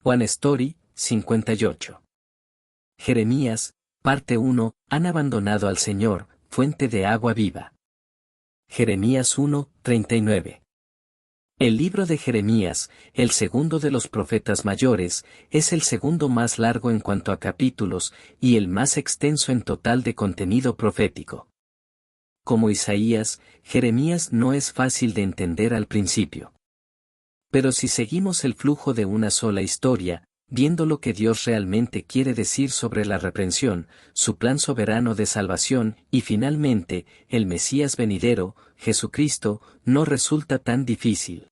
One Story, 58. Jeremías, parte 1, han abandonado al Señor, fuente de agua viva. Jeremías 1, 39. El libro de Jeremías, el segundo de los profetas mayores, es el segundo más largo en cuanto a capítulos, y el más extenso en total de contenido profético. Como Isaías, Jeremías no es fácil de entender al principio. Pero si seguimos el flujo de una sola historia, viendo lo que Dios realmente quiere decir sobre la reprensión, su plan soberano de salvación y finalmente, el Mesías venidero, Jesucristo, no resulta tan difícil.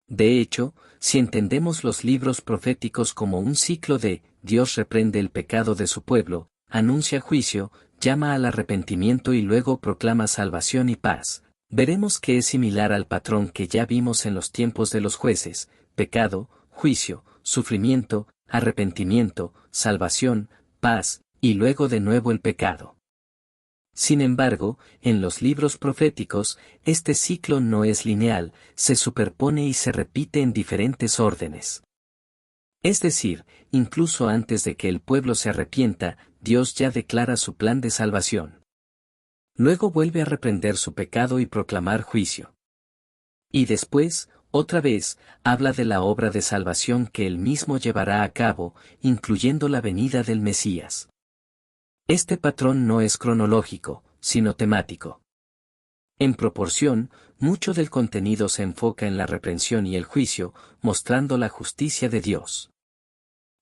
De hecho, si entendemos los libros proféticos como un ciclo de Dios reprende el pecado de su pueblo, anuncia juicio, llama al arrepentimiento y luego proclama salvación y paz, veremos que es similar al patrón que ya vimos en los tiempos de los jueces: pecado, juicio, sufrimiento, arrepentimiento, salvación, paz, y luego de nuevo el pecado. Sin embargo, en los libros proféticos, este ciclo no es lineal, se superpone y se repite en diferentes órdenes. Es decir, incluso antes de que el pueblo se arrepienta, Dios ya declara su plan de salvación. Luego vuelve a reprender su pecado y proclamar juicio. Y después, otra vez, habla de la obra de salvación que él mismo llevará a cabo, incluyendo la venida del Mesías. Este patrón no es cronológico, sino temático. En proporción, mucho del contenido se enfoca en la reprensión y el juicio, mostrando la justicia de Dios.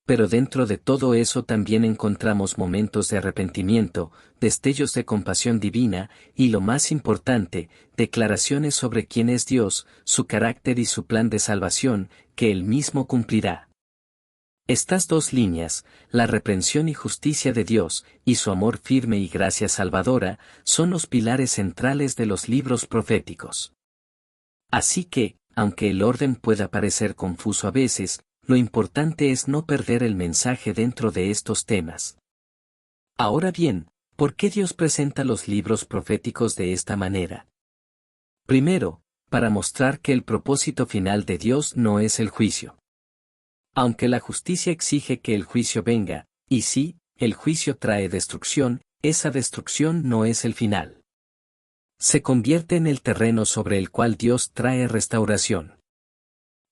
Pero dentro de todo eso también encontramos momentos de arrepentimiento, destellos de compasión divina, y lo más importante, declaraciones sobre quién es Dios, su carácter y su plan de salvación, que él mismo cumplirá. Estas dos líneas, la reprensión y justicia de Dios, y su amor firme y gracia salvadora, son los pilares centrales de los libros proféticos. Así que, aunque el orden pueda parecer confuso a veces, lo importante es no perder el mensaje dentro de estos temas. Ahora bien, ¿por qué Dios presenta los libros proféticos de esta manera? Primero, para mostrar que el propósito final de Dios no es el juicio. Aunque la justicia exige que el juicio venga, y sí, el juicio trae destrucción, esa destrucción no es el final. Se convierte en el terreno sobre el cual Dios trae restauración.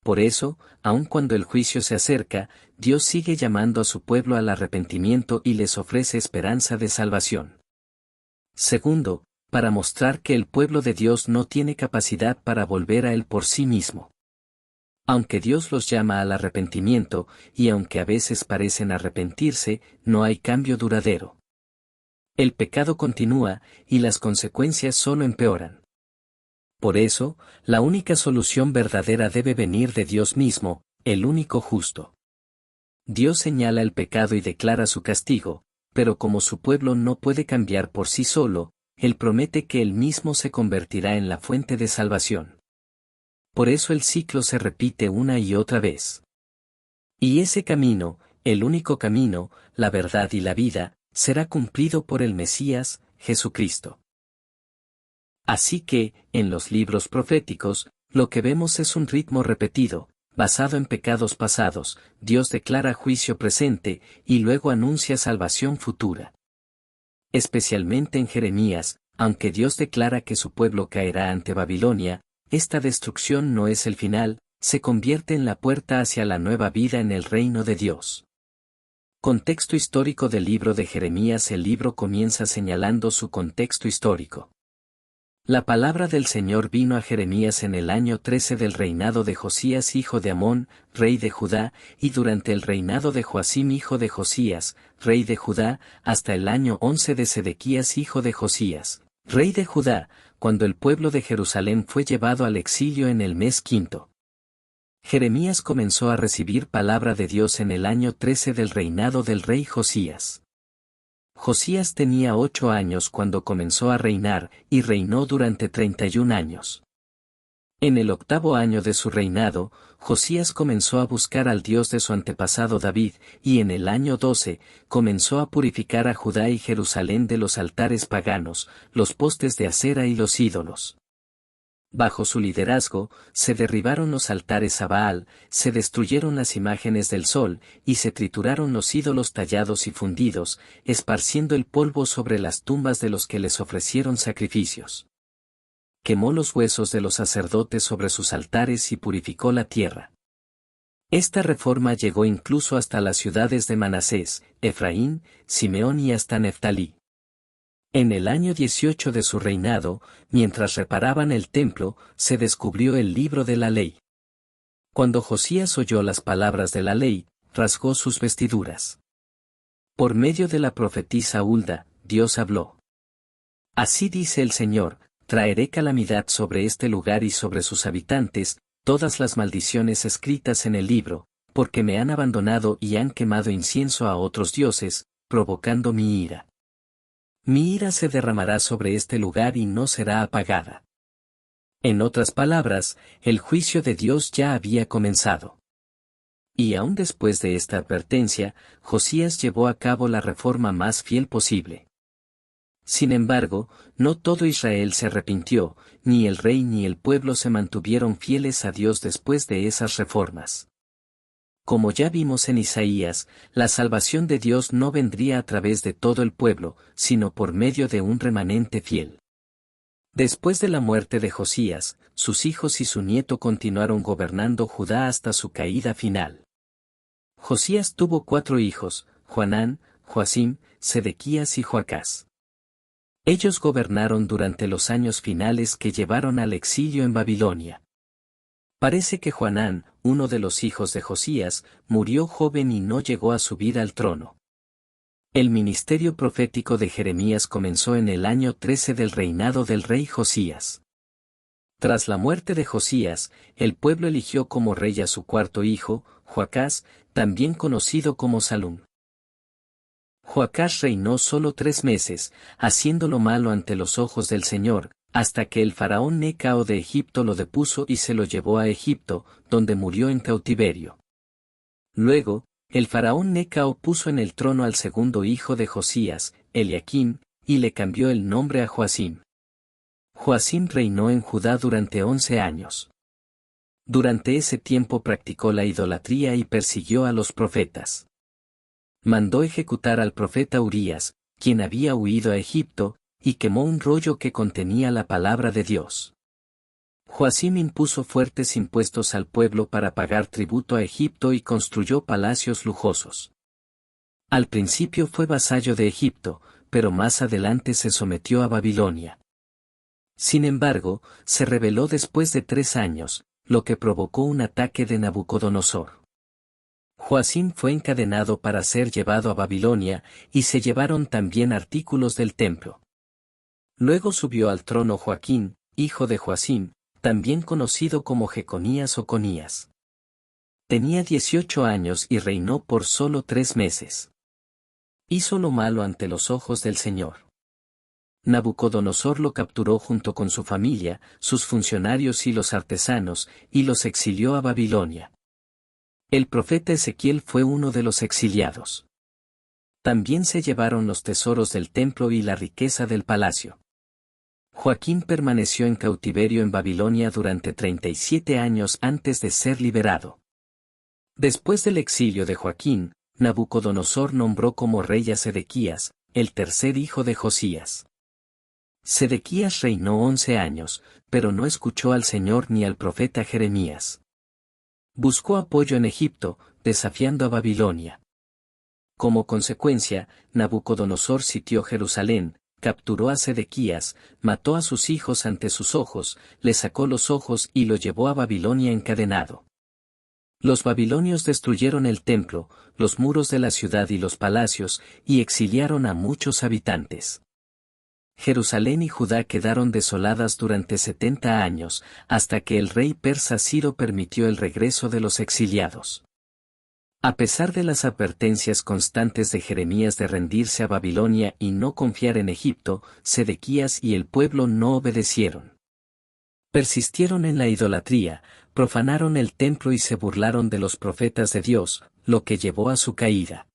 Por eso, aun cuando el juicio se acerca, Dios sigue llamando a su pueblo al arrepentimiento y les ofrece esperanza de salvación. Segundo, para mostrar que el pueblo de Dios no tiene capacidad para volver a Él por sí mismo. Aunque Dios los llama al arrepentimiento, y aunque a veces parecen arrepentirse, no hay cambio duradero. El pecado continúa, y las consecuencias solo empeoran. Por eso, la única solución verdadera debe venir de Dios mismo, el único justo. Dios señala el pecado y declara su castigo, pero como su pueblo no puede cambiar por sí solo, Él promete que Él mismo se convertirá en la fuente de salvación. Por eso el ciclo se repite una y otra vez. Y ese camino, el único camino, la verdad y la vida, será cumplido por el Mesías, Jesucristo. Así que, en los libros proféticos, lo que vemos es un ritmo repetido, basado en pecados pasados. Dios declara juicio presente, y luego anuncia salvación futura. Especialmente en Jeremías, aunque Dios declara que su pueblo caerá ante Babilonia, esta destrucción no es el final, se convierte en la puerta hacia la nueva vida en el reino de Dios. Contexto histórico del libro de Jeremías. El libro comienza señalando su contexto histórico. La palabra del Señor vino a Jeremías en el año 13 del reinado de Josías hijo de Amón, rey de Judá, y durante el reinado de Joacim hijo de Josías, rey de Judá, hasta el año 11 de Sedequías hijo de Josías, rey de Judá, cuando el pueblo de Jerusalén fue llevado al exilio en el mes quinto. Jeremías comenzó a recibir palabra de Dios en el año 13 del reinado del rey Josías. Josías tenía 8 años cuando comenzó a reinar, y reinó durante 31 años. En el 8º año de su reinado, Josías comenzó a buscar al Dios de su antepasado David, y en el año 12, comenzó a purificar a Judá y Jerusalén de los altares paganos, los postes de acera y los ídolos. Bajo su liderazgo, se derribaron los altares a Baal, se destruyeron las imágenes del sol, y se trituraron los ídolos tallados y fundidos, esparciendo el polvo sobre las tumbas de los que les ofrecieron sacrificios. Quemó los huesos de los sacerdotes sobre sus altares y purificó la tierra. Esta reforma llegó incluso hasta las ciudades de Manasés, Efraín, Simeón y hasta Neftalí. En el año 18 de su reinado, mientras reparaban el templo, se descubrió el libro de la ley. Cuando Josías oyó las palabras de la ley, rasgó sus vestiduras. Por medio de la profetisa Hulda, Dios habló. Así dice el Señor, traeré calamidad sobre este lugar y sobre sus habitantes, todas las maldiciones escritas en el libro, porque me han abandonado y han quemado incienso a otros dioses, provocando mi ira. Mi ira se derramará sobre este lugar y no será apagada. En otras palabras, el juicio de Dios ya había comenzado. Y aún después de esta advertencia, Josías llevó a cabo la reforma más fiel posible. Sin embargo, no todo Israel se arrepintió, ni el rey ni el pueblo se mantuvieron fieles a Dios después de esas reformas. Como ya vimos en Isaías, la salvación de Dios no vendría a través de todo el pueblo, sino por medio de un remanente fiel. Después de la muerte de Josías, sus hijos y su nieto continuaron gobernando Judá hasta su caída final. Josías tuvo 4 hijos, Joanán, Joacim, Sedequías y Joacás. Ellos gobernaron durante los años finales que llevaron al exilio en Babilonia. Parece que Joanán, uno de los hijos de Josías, murió joven y no llegó a subir al trono. El ministerio profético de Jeremías comenzó en el año 13 del reinado del rey Josías. Tras la muerte de Josías, el pueblo eligió como rey a su 4º hijo, Joacás, también conocido como Salum. Joacás reinó solo 3 meses, haciendo lo malo ante los ojos del Señor, hasta que el faraón Necao de Egipto lo depuso y se lo llevó a Egipto, donde murió en cautiverio. Luego, el faraón Necao puso en el trono al 2º hijo de Josías, Eliaquim, y le cambió el nombre a Joacim. Joacim reinó en Judá durante 11 años. Durante ese tiempo practicó la idolatría y persiguió a los profetas. Mandó ejecutar al profeta Urías, quien había huido a Egipto, y quemó un rollo que contenía la palabra de Dios. Joacim impuso fuertes impuestos al pueblo para pagar tributo a Egipto y construyó palacios lujosos. Al principio fue vasallo de Egipto, pero más adelante se sometió a Babilonia. Sin embargo, se rebeló después de 3 años, lo que provocó un ataque de Nabucodonosor. Joacim fue encadenado para ser llevado a Babilonia, y se llevaron también artículos del templo. Luego subió al trono Joaquín, hijo de Joacim, también conocido como Jeconías o Conías. Tenía 18 años y reinó por solo 3 meses. Hizo lo malo ante los ojos del Señor. Nabucodonosor lo capturó junto con su familia, sus funcionarios y los artesanos, y los exilió a Babilonia. El profeta Ezequiel fue uno de los exiliados. También se llevaron los tesoros del templo y la riqueza del palacio. Joaquín permaneció en cautiverio en Babilonia durante 37 años antes de ser liberado. Después del exilio de Joaquín, Nabucodonosor nombró como rey a Sedequías, el 3er hijo de Josías. Sedequías reinó 11 años, pero no escuchó al Señor ni al profeta Jeremías. Buscó apoyo en Egipto, desafiando a Babilonia. Como consecuencia, Nabucodonosor sitió Jerusalén, capturó a Sedequías, mató a sus hijos ante sus ojos, le sacó los ojos y lo llevó a Babilonia encadenado. Los babilonios destruyeron el templo, los muros de la ciudad y los palacios, y exiliaron a muchos habitantes. Jerusalén y Judá quedaron desoladas durante 70 años, hasta que el rey persa Ciro permitió el regreso de los exiliados. A pesar de las advertencias constantes de Jeremías de rendirse a Babilonia y no confiar en Egipto, Sedequías y el pueblo no obedecieron. Persistieron en la idolatría, profanaron el templo y se burlaron de los profetas de Dios, lo que llevó a su caída.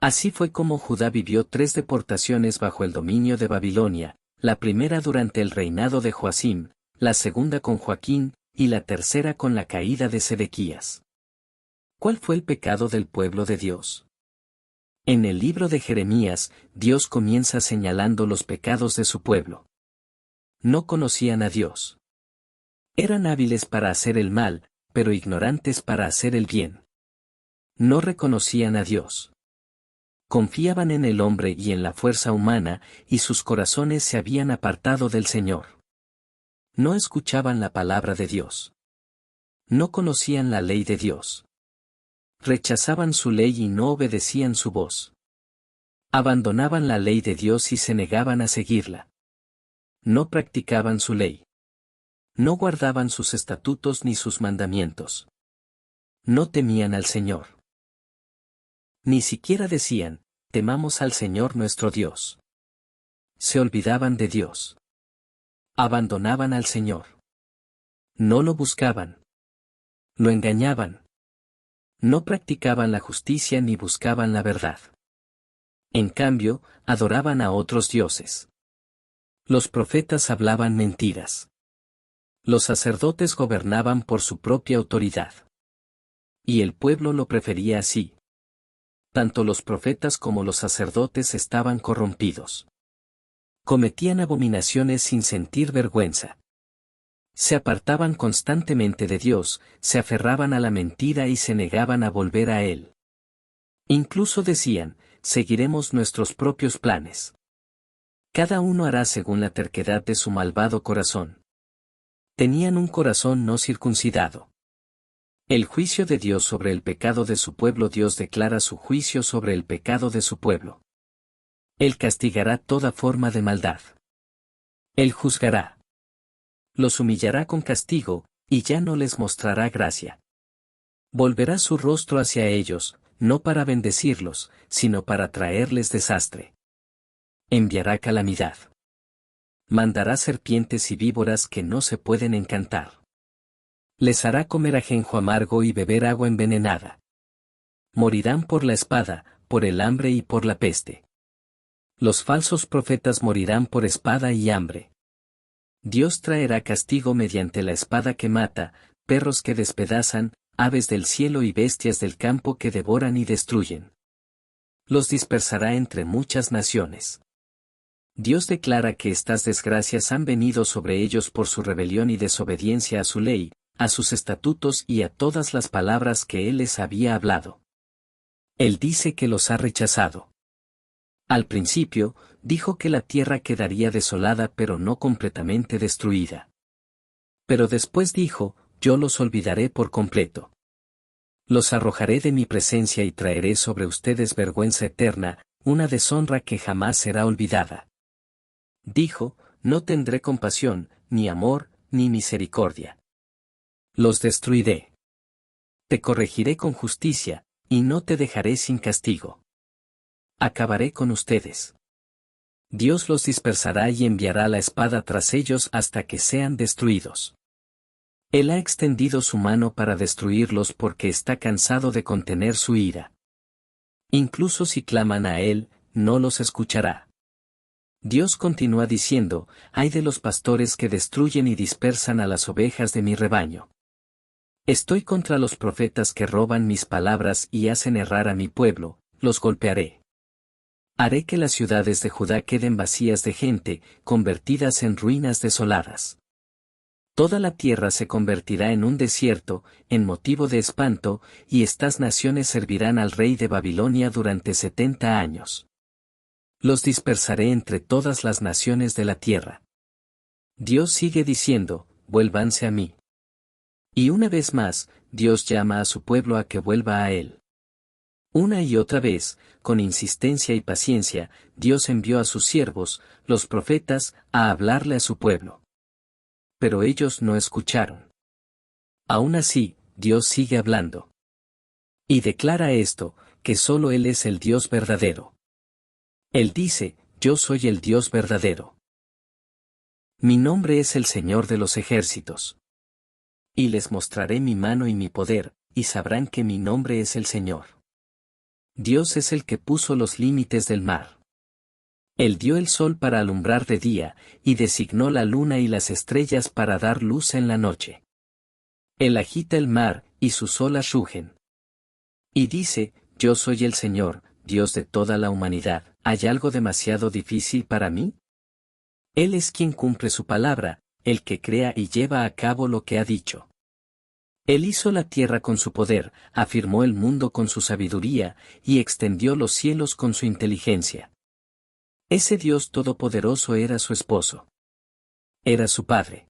Así fue como Judá vivió 3 deportaciones bajo el dominio de Babilonia, la primera durante el reinado de Joacim, la segunda con Joaquín, y la tercera con la caída de Sedequías. ¿Cuál fue el pecado del pueblo de Dios? En el libro de Jeremías, Dios comienza señalando los pecados de su pueblo. No conocían a Dios. Eran hábiles para hacer el mal, pero ignorantes para hacer el bien. No reconocían a Dios. Confiaban en el hombre y en la fuerza humana, y sus corazones se habían apartado del Señor. No escuchaban la palabra de Dios. No conocían la ley de Dios. Rechazaban su ley y no obedecían su voz. Abandonaban la ley de Dios y se negaban a seguirla. No practicaban su ley. No guardaban sus estatutos ni sus mandamientos. No temían al Señor. Ni siquiera decían, temamos al Señor nuestro Dios. Se olvidaban de Dios. Abandonaban al Señor. No lo buscaban. Lo engañaban. No practicaban la justicia ni buscaban la verdad. En cambio, adoraban a otros dioses. Los profetas hablaban mentiras. Los sacerdotes gobernaban por su propia autoridad. Y el pueblo lo prefería así. Tanto los profetas como los sacerdotes estaban corrompidos. Cometían abominaciones sin sentir vergüenza. Se apartaban constantemente de Dios, se aferraban a la mentira y se negaban a volver a Él. Incluso decían, seguiremos nuestros propios planes. Cada uno hará según la terquedad de su malvado corazón. Tenían un corazón no circuncidado. El juicio de Dios sobre el pecado de su pueblo. Dios declara su juicio sobre el pecado de su pueblo. Él castigará toda forma de maldad. Él juzgará. Los humillará con castigo, y ya no les mostrará gracia. Volverá su rostro hacia ellos, no para bendecirlos, sino para traerles desastre. Enviará calamidad. Mandará serpientes y víboras que no se pueden encantar. Les hará comer ajenjo amargo y beber agua envenenada. Morirán por la espada, por el hambre y por la peste. Los falsos profetas morirán por espada y hambre. Dios traerá castigo mediante la espada que mata, perros que despedazan, aves del cielo y bestias del campo que devoran y destruyen. Los dispersará entre muchas naciones. Dios declara que estas desgracias han venido sobre ellos por su rebelión y desobediencia a su ley, a sus estatutos y a todas las palabras que Él les había hablado. Él dice que los ha rechazado. Al principio, dijo que la tierra quedaría desolada pero no completamente destruida. Pero después dijo, yo los olvidaré por completo. Los arrojaré de mi presencia y traeré sobre ustedes vergüenza eterna, una deshonra que jamás será olvidada. Dijo, no tendré compasión, ni amor, ni misericordia. Los destruiré. Te corregiré con justicia, y no te dejaré sin castigo. Acabaré con ustedes. Dios los dispersará y enviará la espada tras ellos hasta que sean destruidos. Él ha extendido su mano para destruirlos porque está cansado de contener su ira. Incluso si claman a Él, no los escuchará. Dios continúa diciendo, ay de los pastores que destruyen y dispersan a las ovejas de mi rebaño. Estoy contra los profetas que roban mis palabras y hacen errar a mi pueblo, los golpearé. Haré que las ciudades de Judá queden vacías de gente, convertidas en ruinas desoladas. Toda la tierra se convertirá en un desierto, en motivo de espanto, y estas naciones servirán al rey de Babilonia durante 70 años. Los dispersaré entre todas las naciones de la tierra. Dios sigue diciendo, vuélvanse a mí. Y una vez más, Dios llama a su pueblo a que vuelva a Él. Una y otra vez, con insistencia y paciencia, Dios envió a sus siervos, los profetas, a hablarle a su pueblo. Pero ellos no escucharon. Aún así, Dios sigue hablando. Y declara esto, que solo Él es el Dios verdadero. Él dice, yo soy el Dios verdadero. Mi nombre es el Señor de los ejércitos. Y les mostraré mi mano y mi poder, y sabrán que mi nombre es el Señor. Dios es el que puso los límites del mar. Él dio el sol para alumbrar de día, y designó la luna y las estrellas para dar luz en la noche. Él agita el mar, y sus olas rugen. Y dice, yo soy el Señor, Dios de toda la humanidad. ¿Hay algo demasiado difícil para mí? Él es quien cumple su palabra, el que crea y lleva a cabo lo que ha dicho. Él hizo la tierra con su poder, afirmó el mundo con su sabiduría, y extendió los cielos con su inteligencia. Ese Dios todopoderoso era su esposo. Era su padre.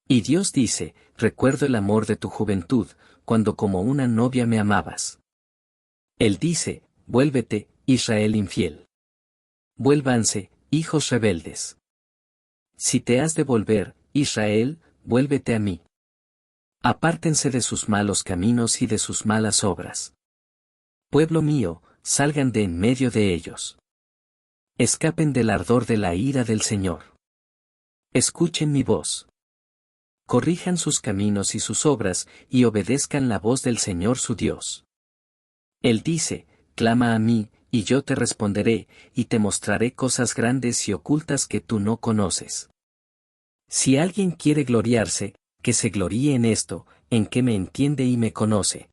Y Dios dice, recuerdo el amor de tu juventud, cuando como una novia me amabas. Él dice, vuélvete, Israel infiel. Vuélvanse, hijos rebeldes. Si te has de volver, Israel, vuélvete a mí. Apártense de sus malos caminos y de sus malas obras. Pueblo mío, salgan de en medio de ellos. Escapen del ardor de la ira del Señor. Escuchen mi voz. Corrijan sus caminos y sus obras, y obedezcan la voz del Señor su Dios. Él dice, clama a mí, y yo te responderé, y te mostraré cosas grandes y ocultas que tú no conoces. Si alguien quiere gloriarse, que se gloríe en esto, en que me entiende y me conoce.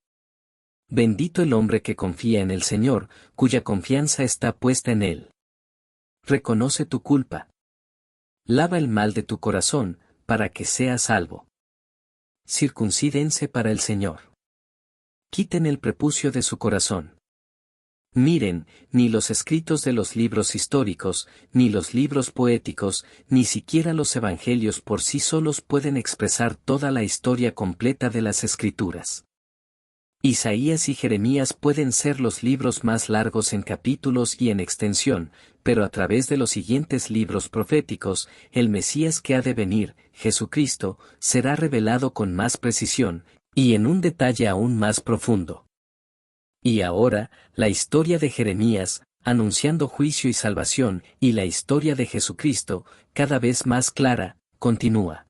Bendito el hombre que confía en el Señor, cuya confianza está puesta en Él. Reconoce tu culpa. Lava el mal de tu corazón, para que seas salvo. Circuncídense para el Señor. Quiten el prepucio de su corazón. Miren, ni los escritos de los libros históricos, ni los libros poéticos, ni siquiera los evangelios por sí solos pueden expresar toda la historia completa de las Escrituras. Isaías y Jeremías pueden ser los libros más largos en capítulos y en extensión, pero a través de los siguientes libros proféticos, el Mesías que ha de venir, Jesucristo, será revelado con más precisión, y en un detalle aún más profundo. Y ahora, la historia de Jeremías, anunciando juicio y salvación, y la historia de Jesucristo, cada vez más clara, continúa.